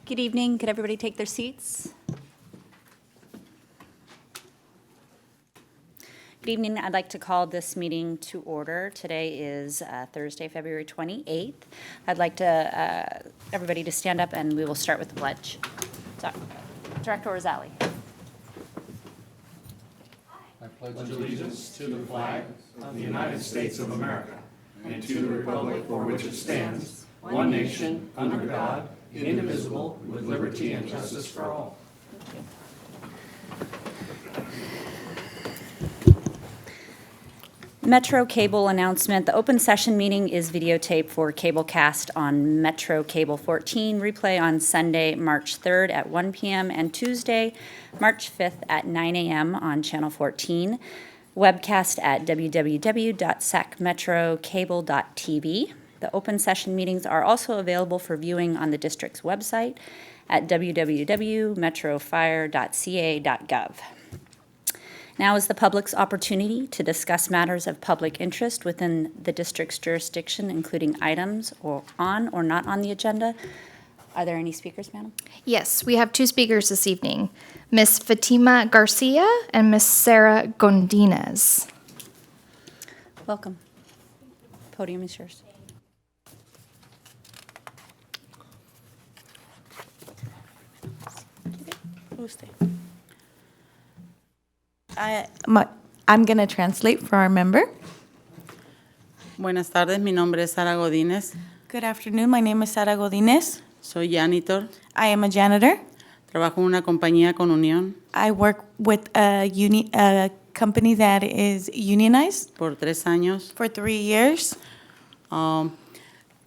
Good evening. Could everybody take their seats? Good evening. I'd like to call this meeting to order. Today is Thursday, February 28th. I'd like to everybody to stand up, and we will start with the pledge. So, Director Orzali. I pledge allegiance to the flag of the United States of America and to the republic for which it stands, one nation, under God, indivisible, with liberty and justice for all. Metro Cable announcement. The open session meeting is videotaped for cablecast on Metro Cable 14, replay on Sunday, March 3rd at 1 p.m. and Tuesday, March 5th at 9 a.m. on Channel 14. Webcast at www.sacmetrocable.tv. The open session meetings are also available for viewing on the district's website at www.metrofire.ca.gov. Now is the public's opportunity to discuss matters of public interest within the district's jurisdiction, including items on or not on the agenda. Are there any speakers, madam? Yes, we have two speakers this evening, Ms. Fatima Garcia and Ms. Sarah Gondinez. Welcome. Podium is yours. I'm going to translate for our member. Buenas tardes, mi nombre es Sara Godínez. Good afternoon. My name is Sara Godinez. Soy janitor. I am a janitor. Trabajo en una compañía con unión I work with a company that is unionized por 3 años. for 3 years.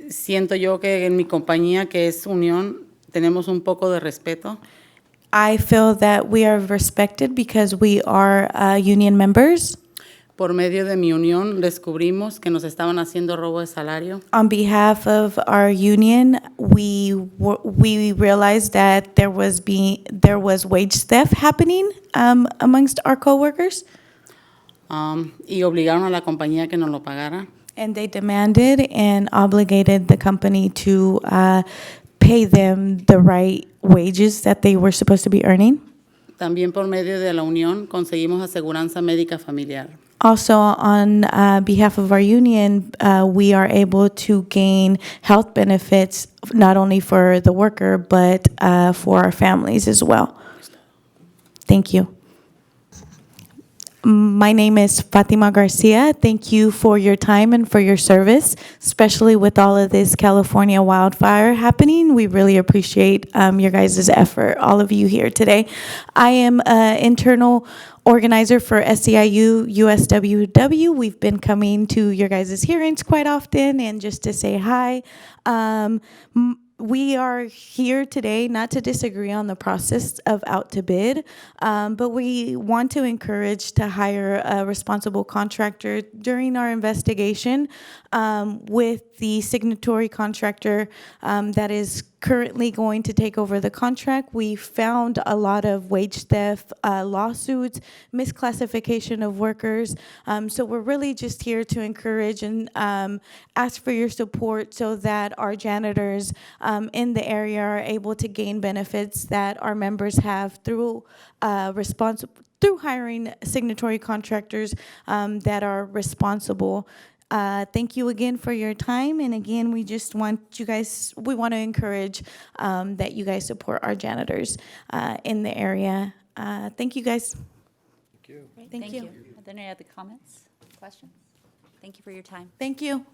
Siento yo que en mi compañía, que es unión, tenemos un poco de respeto. I feel that we are respected because we are union members. Por medio de mi unión descubrimos que nos estaban haciendo robo de salario. On behalf of our union, we realized that there was wage theft happening amongst our coworkers, Y obligaron a la compañía que nos lo pagara. and they demanded and obligated the company to pay them the right wages that they were supposed to be earning. También por medio de la unión conseguimos aseguranza médica familiar. Also, on behalf of our union, we are able to gain health benefits not only for the worker, but for our families as well. Thank you. My name is Fatima Garcia. Thank you for your time and for your service, especially with all of this California wildfire happening. We really appreciate your guys' effort, all of you here today. I am an internal organizer for SEIU USWW. We've been coming to your guys' hearings quite often, and just to say hi. We are here today not to disagree on the process of out to bid, but we want to encourage to hire a responsible contractor during our investigation with the signatory contractor that is currently going to take over the contract. We found a lot of wage theft lawsuits, misclassification of workers. So we're really just here to encourage and ask for your support so that our janitors in the area are able to gain benefits that our members have through through hiring signatory contractors that are responsible. Thank you again for your time, and again, we want to encourage that you guys support our janitors in the area. Thank you, guys. Thank you. Are there any other comments, questions? Thank you for your time. Thank you.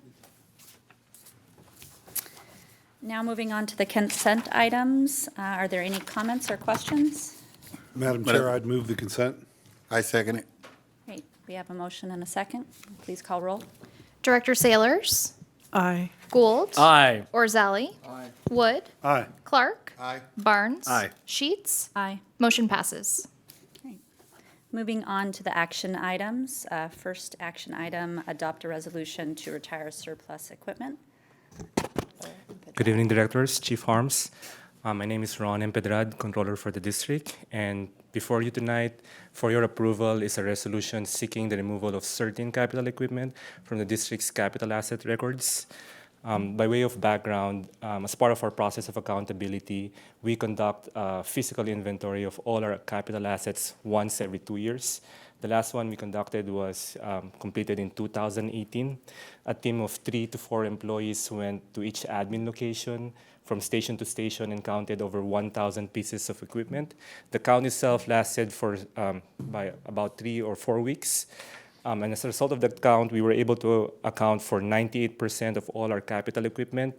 Now moving on to the consent items. Are there any comments or questions? Madam Chair, I'd move the consent. I second it. Great. We have a motion and a second. Please call roll. Director Sailors, Aye. Gould, Aye. Orzali, Wood, Aye. Clark, Aye. Barnes, Aye. Sheets. Aye. Motion passes. Great. Moving on to the action items. First action item, adopt a resolution to retire surplus equipment. Good evening, directors, Chief Harms. My name is Ron Empedrad, controller for the district, and before you tonight, for your approval, is a resolution seeking the removal of certain capital equipment from the district's capital asset records. By way of background, as part of our process of accountability, we conduct a physical inventory of all our capital assets once every 2 years. The last one we conducted was completed in 2018. A team of 3 to 4 employees went to each admin location from station to station and counted over 1,000 pieces of equipment. The count itself lasted for by about 3 or 4 weeks. And as a result of that count, we were able to account for 98% of all our capital equipment.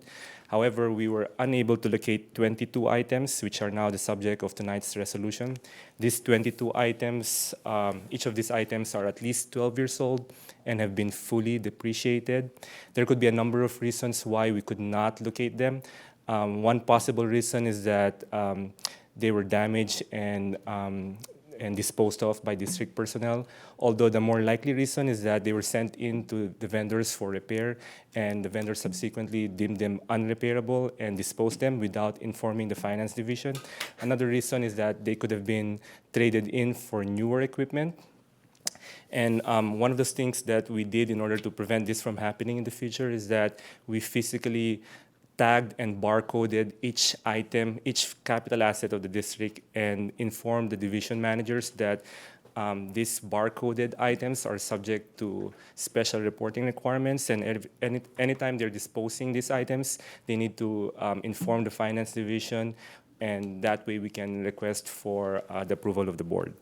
However, we were unable to locate 22 items, which are now the subject of tonight's resolution. These 22 items, each of these items are at least 12 years old and have been fully depreciated. There could be a number of reasons why we could not locate them. One possible reason is that they were damaged and disposed of by district personnel, although the more likely reason is that they were sent in to the vendors for repair, and the vendors subsequently deemed them unrepairable and disposed them without informing the finance division. Another reason is that they could have been traded in for newer equipment. And one of those things that we did in order to prevent this from happening in the future is that we physically tagged and barcoded each item, each capital asset of the district, and informed the division managers that these barcoded items are subject to special reporting requirements, and anytime they're disposing these items, they need to inform the finance division, and that way we can request for the approval of the board.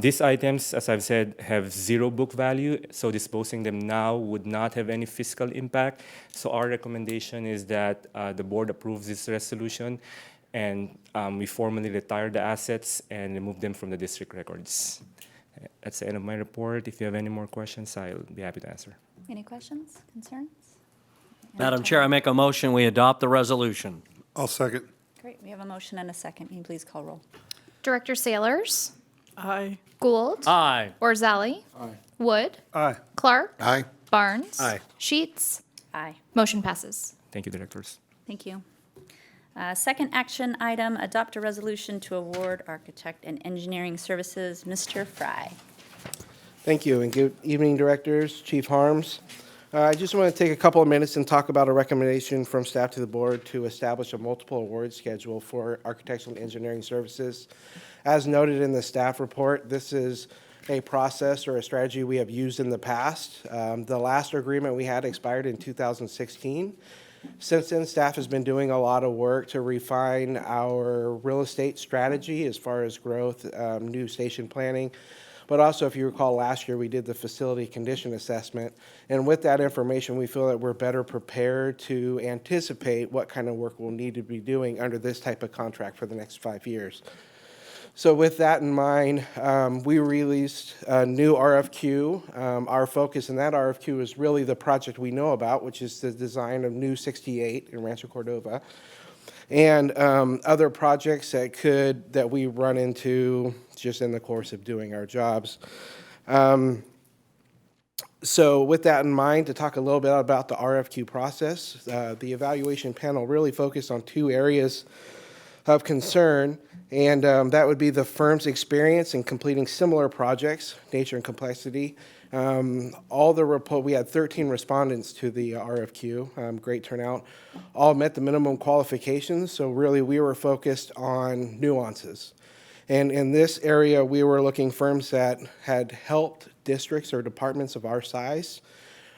These items, as I've said, have zero book value, so disposing them now would not have any fiscal impact. So our recommendation is that the board approves this resolution, and we formally retire the assets and remove them from the district records. That's the end of my report. If you have any more questions, I'll be happy to answer. Any questions, concerns? Madam Chair, I make a motion, we adopt the resolution. I'll second. Great, we have a motion and a second. Can you please call roll? Director Sailors, Aye. Gould, Aye. Orzali, Wood, Aye. Clark, Aye. Barnes, Aye. Sheets. Aye. Motion passes. Thank you, directors. Thank you. Second action item, adopt a resolution to award architect and engineering services. Mr. Fry. Thank you, and good evening, directors, Chief Harms. I just want to take a couple of minutes and talk about a recommendation from staff to the board to establish a multiple award schedule for architectural and engineering services. As noted in the staff report, this is a process or a strategy we have used in the past. The last agreement we had expired in 2016. Since then, staff has been doing a lot of work to refine our real estate strategy as far as growth, new station planning. But also, if you recall, last year we did the facility condition assessment. And with that information, we feel that we're better prepared to anticipate what kind of work we'll need to be doing under this type of contract for the next 5 years. So with that in mind, we released a new RFQ. Our focus in that RFQ is really the project we know about, which is the design of New 68 in Rancho Cordova, and other projects that we run into just in the course of doing our jobs. So with that in mind, to talk a little bit about the RFQ process, the evaluation panel really focused on 2 areas of concern, and that would be the firm's experience in completing similar projects, nature and complexity. We had 13 respondents to the RFQ, great turnout. All met the minimum qualifications, so really we were focused on nuances. And in this area, we were looking firms that had helped districts or departments of our size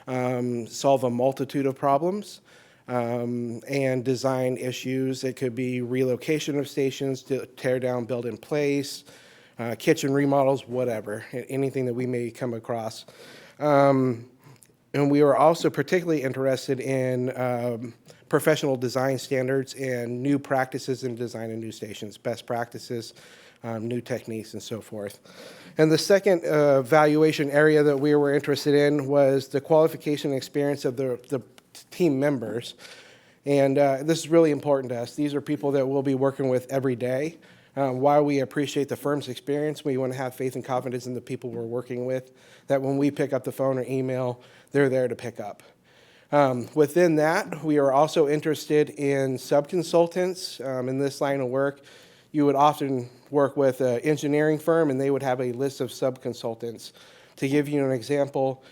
solve a multitude of problems and design issues. It could be relocation of stations, to tear down, build in place, kitchen remodels, whatever, anything that we may come across. And we were also particularly interested in professional design standards and new practices in design of new stations, best practices, new techniques, and so forth. And the second evaluation area that we were interested in was the qualification and experience of the team members. And this is really important to us. These are people that we'll be working with every day. While we appreciate the firm's experience, we want to have faith and confidence in the people we're working with, that when we pick up the phone or email, they're there to pick up. Within that, we are also interested in sub-consultants. In this line of work, you would often work with an engineering firm, and they would have a list of sub-consultants. To give you an example,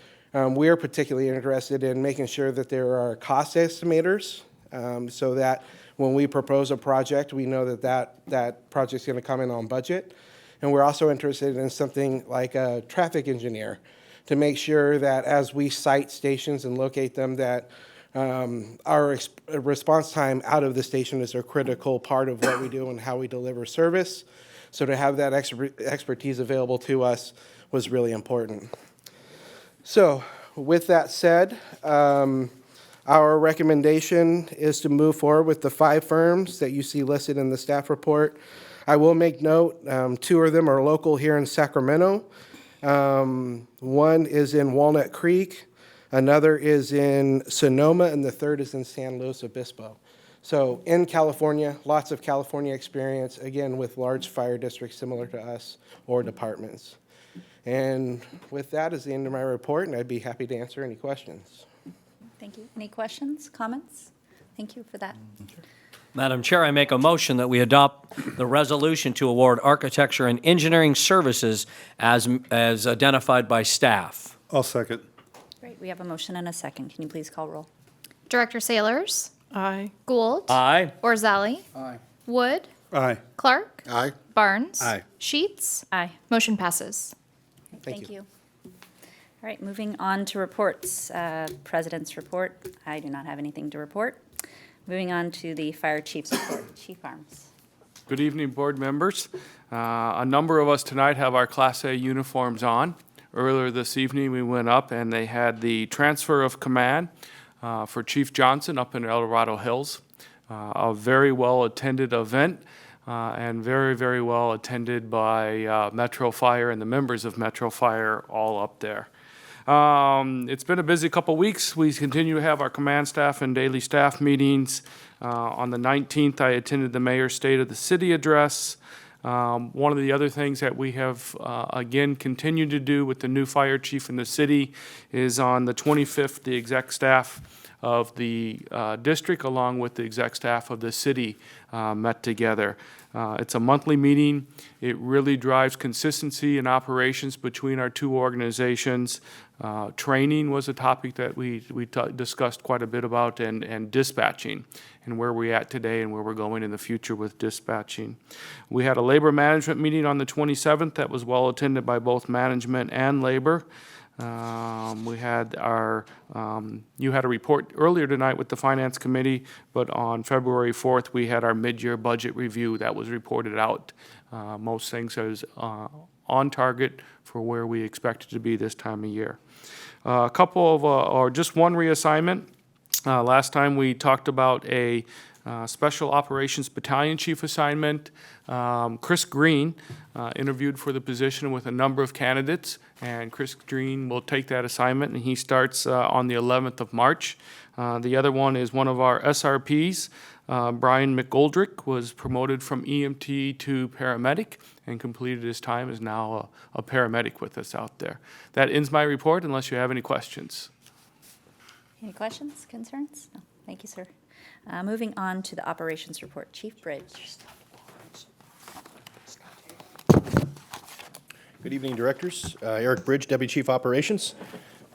we're particularly interested in making sure that there are cost estimators, so that when we propose a project, we know that project's going to come in on budget. And we're also interested in something like a traffic engineer to make sure that as we site stations and locate them, that our response time out of the station is a critical part of what we do and how we deliver service. So to have that expertise available to us was really important. So with that said, our recommendation is to move forward with the 5 firms that you see listed in the staff report. I will make note, 2 of them are local here in Sacramento. One is in Walnut Creek, another is in Sonoma, and the third is in San Luis Obispo. So in California, lots of California experience, again, with large fire districts similar to us or departments. And with that is the end of my report, and I'd be happy to answer any questions. Thank you. Any questions, comments? Thank you for that. Madam Chair, I make a motion that we adopt the resolution to award architecture and engineering services as identified by staff. I'll second. Great. We have a motion and a second. Can you please call roll? Director Sailors, Aye. Gould, Aye. Orzali, Aye. Wood, Aye. Clark, Aye. Barnes, Aye. Sheets. Aye. Motion passes. Thank you. All right, moving on to reports. President's report. I do not have anything to report. Moving on to the fire chief's report. Chief Arms. Good evening, board members. A number of us tonight have our Class A uniforms on. Earlier this evening, we went up and they had the transfer of command for Chief Johnson up in El Dorado Hills. A very well-attended event and very, very well attended by Metro Fire and the members of Metro Fire all up there. It's been a busy couple weeks. We continue to have our command staff and daily staff meetings. On the 19th, I attended the Mayor's State of the City address. One of the other things that we have, again, continued to do with the new fire chief in the city is on the 25th, the exec staff of the district along with the exec staff of the city met together. It's a monthly meeting. It really drives consistency in operations between our 2 organizations. Training was a topic that we discussed quite a bit about, and dispatching, and where we're at today and where we're going in the future with dispatching. We had a labor management meeting on the 27th that was well attended by both management and labor. We had our, you had a report earlier tonight with the Finance Committee, but on February 4th, we had our mid-year budget review that was reported out. Most things is on target for where we expected to be this time of year. A couple of, or just one reassignment. Last time we talked about a Special Operations Battalion Chief assignment. Chris Green interviewed for the position with a number of candidates, and Chris Green will take that assignment, and he starts on the 11th of March. The other one is one of our SRPs. Brian McGoldrick was promoted from EMT to paramedic and completed his time as now a paramedic with us out there. That ends my report unless you have any questions. Any questions, concerns? No. Thank you, sir. Moving on to the operations report. Chief Bridge. Good evening, directors. Eric Bridge, Deputy Chief Operations,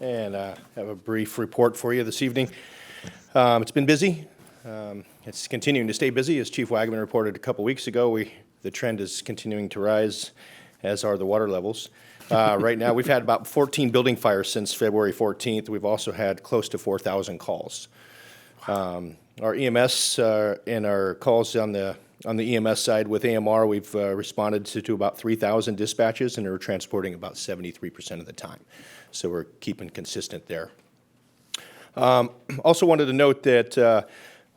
and I have a brief report for you this evening. It's been busy. It's continuing to stay busy. As Chief Wagaman reported a couple weeks ago, the trend is continuing to rise, as are the water levels. Right now, we've had about 14 building fires since February 14th. We've also had close to 4,000 calls. Our EMS and our calls on the EMS side with AMR, we've responded to about 3,000 dispatches, and we're transporting about 73% of the time. So we're keeping consistent there. Also wanted to note that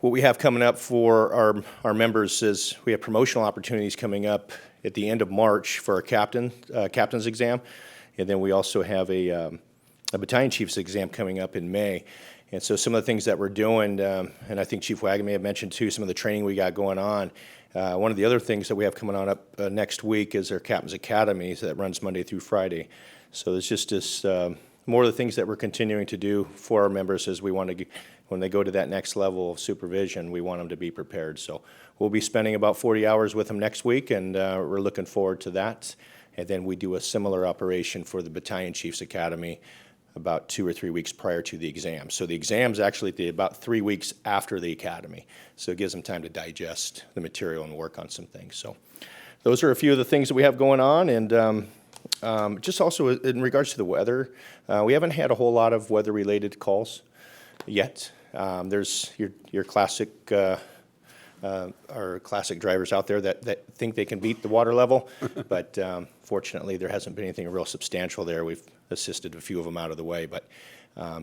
what we have coming up for our members is we have promotional opportunities coming up at the end of March for our captain's exam, and then we also have a battalion chief's exam coming up in May. And so some of the things that we're doing, and I think Chief Wagaman may have mentioned too, some of the training we got going on. One of the other things that we have coming on up next week is our Captain's Academy that runs Monday through Friday. So it's just this, more of the things that we're continuing to do for our members as we want to, when they go to that next level of supervision, we want them to be prepared. So we'll be spending about 40 hours with them next week, and we're looking forward to that. And then we do a similar operation for the Battalion Chiefs Academy about 2 or 3 weeks prior to the exam. So the exam's actually about 3 weeks after the academy. So it gives them time to digest the material and work on some things. So those are a few of the things that we have going on. And just also in regards to the weather, we haven't had a whole lot of weather-related calls yet. There's your classic, our classic drivers out there that think they can beat the water level, but fortunately there hasn't been anything real substantial there. We've assisted a few of them out of the way, but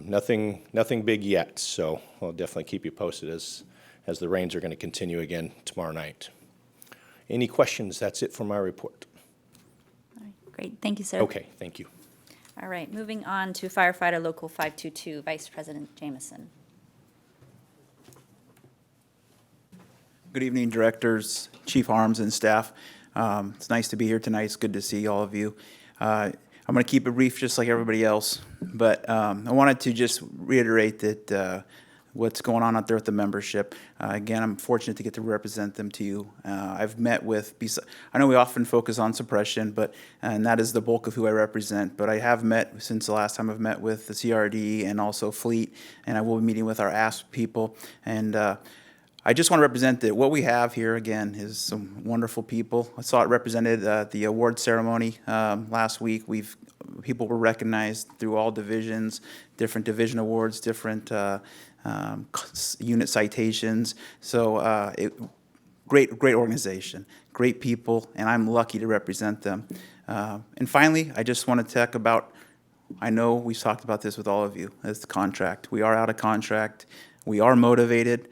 nothing big yet. So we'll definitely keep you posted as the rains are going to continue again tomorrow night. Any questions? That's it for my report. All right, great, thank you, sir. Okay, thank you. All right, moving on to Firefighter Local 522, Vice President Jameson. Good evening, directors, chief arms, and staff. It's nice to be here tonight. It's good to see all of you. I'm going to keep it brief just like everybody else, but I wanted to just reiterate that what's going on out there with the membership. Again, I'm fortunate to get to represent them to you. I've met with, I know we often focus on suppression, and that is the bulk of who I represent, but I have met, since the last time I've met with the CRD and also Fleet, and I will be meeting with our ASP people, and I just want to represent that what we have here, again, is some wonderful people. I saw it represented at the award ceremony last week. People were recognized through all divisions, different division awards, different unit citations. So great organization, great people, and I'm lucky to represent them. And finally, I just want to talk about, I know we've talked about this with all of you, as the contract. We are out of contract. We are motivated.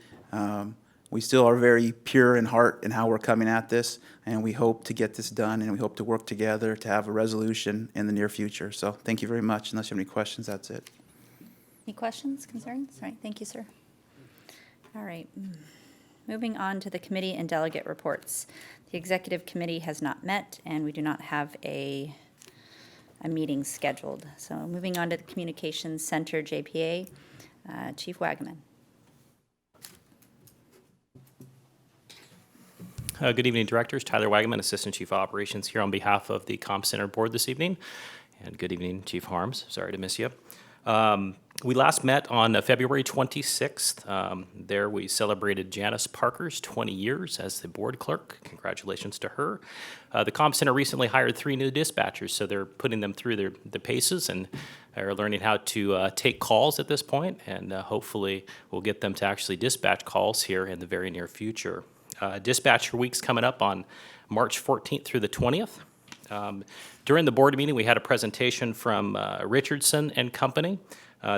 We still are very pure in heart in how we're coming at this, and we hope to get this done, and we hope to work together to have a resolution in the near future. So thank you very much. Unless you have any questions, that's it. Any questions, concerns? All right, thank you, sir. All right, moving on to the committee and delegate reports. The executive committee has not met, and we do not have a meeting scheduled. So moving on to the Communications Center, JPA, Chief Wagaman. Good evening, directors. Tyler Wagaman, Assistant Chief Operations, here on behalf of the Comm Center Board this evening. And good evening, Chief Harms. Sorry to miss you. We last met on February 26th. There we celebrated Janice Parker's 20 years as the board clerk. Congratulations to her. The Comm Center recently hired 3 new dispatchers, so they're putting them through the paces and are learning how to take calls at this point, and hopefully we'll get them to actually dispatch calls here in the very near future. Dispatcher Week's coming up on March 14th through the 20th. During the board meeting, we had a presentation from Richardson and Company.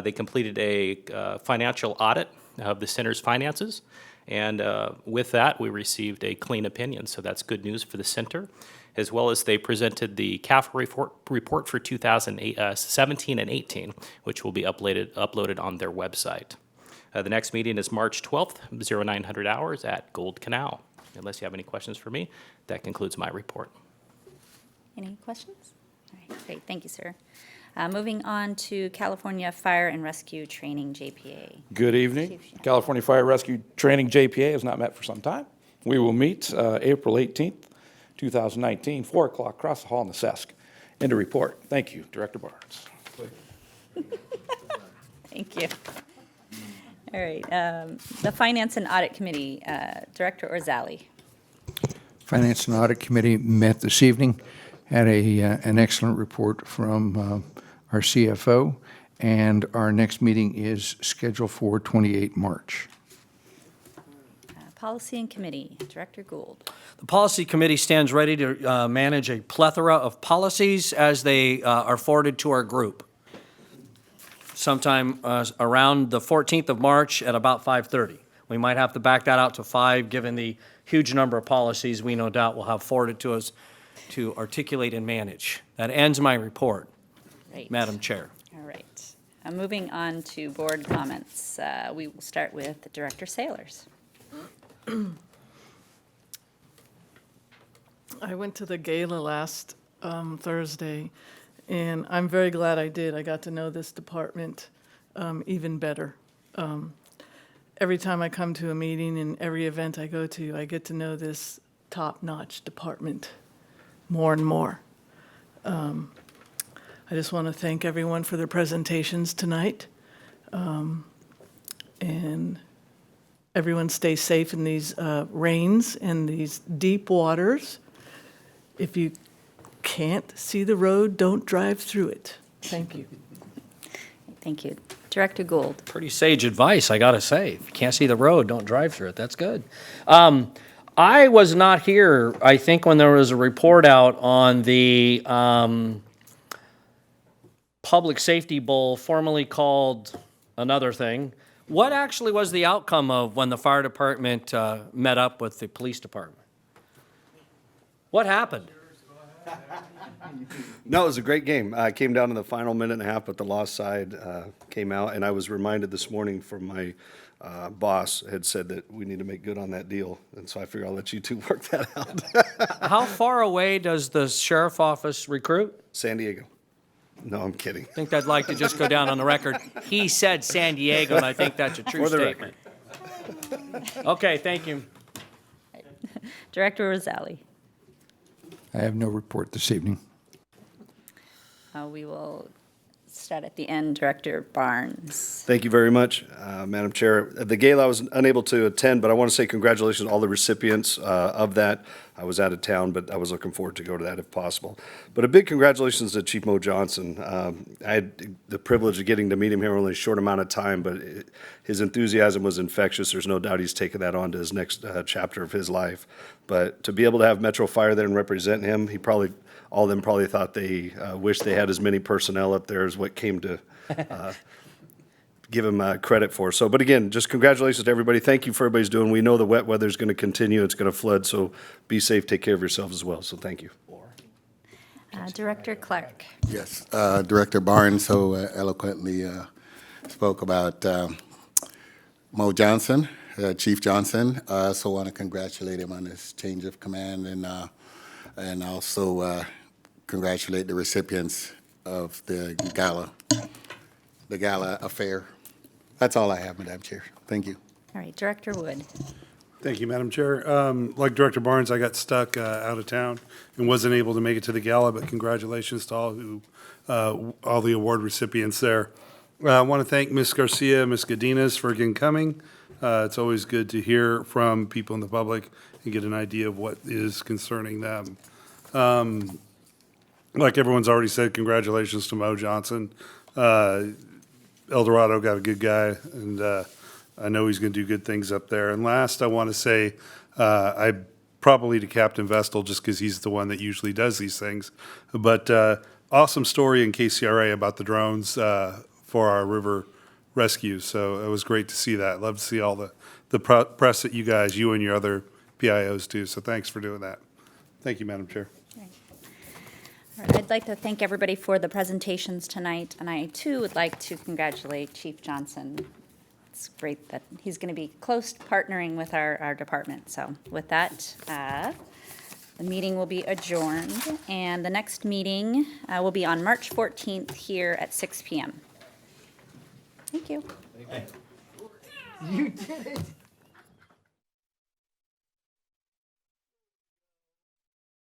They completed a financial audit of the center's finances, and with that, we received a clean opinion, so that's good news for the center, as well as they presented the CAFR report for 2017 and 18, which will be uploaded on their website. The next meeting is March 12th, 0900 hours at Gold Canal. Unless you have any questions for me, that concludes my report. Any questions? All right, great, thank you, sir. Moving on to California Fire and Rescue Training, JPA. Good evening. California Fire Rescue Training, JPA, has not met for some time. We will meet April 18th, 2019, 4 o'clock, across the hall in the Sesk. End of report. Thank you, Director Barnes. Thank you. All right, the Finance and Audit Committee, Director Orzali. Finance and Audit Committee met this evening, had an excellent report from our CFO, and our next meeting is scheduled for 28 March. Policy and Committee, Director Gould. The Policy Committee stands ready to manage a plethora of policies as they are forwarded to our group. Sometime around the 14th of March at about 5:30. We might have to back that out to 5, given the huge number of policies we no doubt will have forwarded to us to articulate and manage. That ends my report, Great. Madam Chair. All right. Moving on to board comments. We will start with Director Sailors. I went to the gala last Thursday, and I'm very glad I did. I got to know this department even better. Every time I come to a meeting and every event I go to, I get to know this top-notch department more and more. I just want to thank everyone for their presentations tonight. And everyone stay safe in these rains and these deep waters. If you can't see the road, don't drive through it. Thank you. Thank you. Director Gould. Pretty sage advice, I gotta say. If you can't see the road, don't drive through it. That's good. I was not here, I think, when there was a report out on the Public Safety Bowl, formerly called another thing. What actually was the outcome of when the fire department met up with the police department? What happened? No, it was a great game. I came down to the final minute and a half, but the lost side came out, and I was reminded this morning from my boss had said that we need to make good on that deal, and so I figure I'll let you two work that out. How far away does the sheriff office recruit? San Diego. No, I'm kidding. I think I'd like to just go down on the record. He said San Diego, and I think that's a true For the statement. Okay, thank you. Director Rosali. I have no report this evening. We will start at the end. Director Barnes. Thank you very much, Madam Chair. The gala I was unable to attend, but I want to say congratulations to all the recipients of that. I was out of town, but I was looking forward to go to that if possible. But a big congratulations to Chief Mo Johnson. I had the privilege of getting to meet him here only a short amount of time, but his enthusiasm was infectious. There's no doubt he's taken that on to his next chapter of his life. But to be able to have Metro Fire there and represent him, all of them probably thought they wished they had as many personnel up there as what came to give him credit for. So, but again, just congratulations to everybody. Thank you for everybody's doing. We know the wet weather is going to continue. It's going to flood, so be safe. Take care of yourselves as well. So thank you. Director Clark. Yes, Director Barnes so eloquently spoke about Mo Johnson, Chief Johnson. I also want to congratulate him on his change of command and also congratulate the recipients of the gala affair. That's all I have, Madam Chair. Thank you. All right, Director Wood. Thank you, Madam Chair. Like Director Barnes, I got stuck out of town and wasn't able to make it to the gala, but congratulations to all the award recipients there. I want to thank Ms. Garcia, Ms. Godinez for again coming. It's always good to hear from people in the public and get an idea of what is concerning them. Like everyone's already said, congratulations to Mo Johnson. El Dorado got a good guy, and I know he's going to do good things up there. And last, I want to say I probably to Captain Vestal just because he's the one that usually does these things. But awesome story in KCRA about the drones for our river rescue. So it was great to see that. Love to see all the press that you and your other PIOs do. So thanks for doing that. Thank you, Madam Chair. All right, I'd like to thank everybody for the presentations tonight, and I too would like to congratulate Chief Johnson. It's great that he's going to be close partnering with our department. So with that, the meeting will be adjourned, and the next meeting will be on March 14th here at 6 p.m. Thank you. You did it.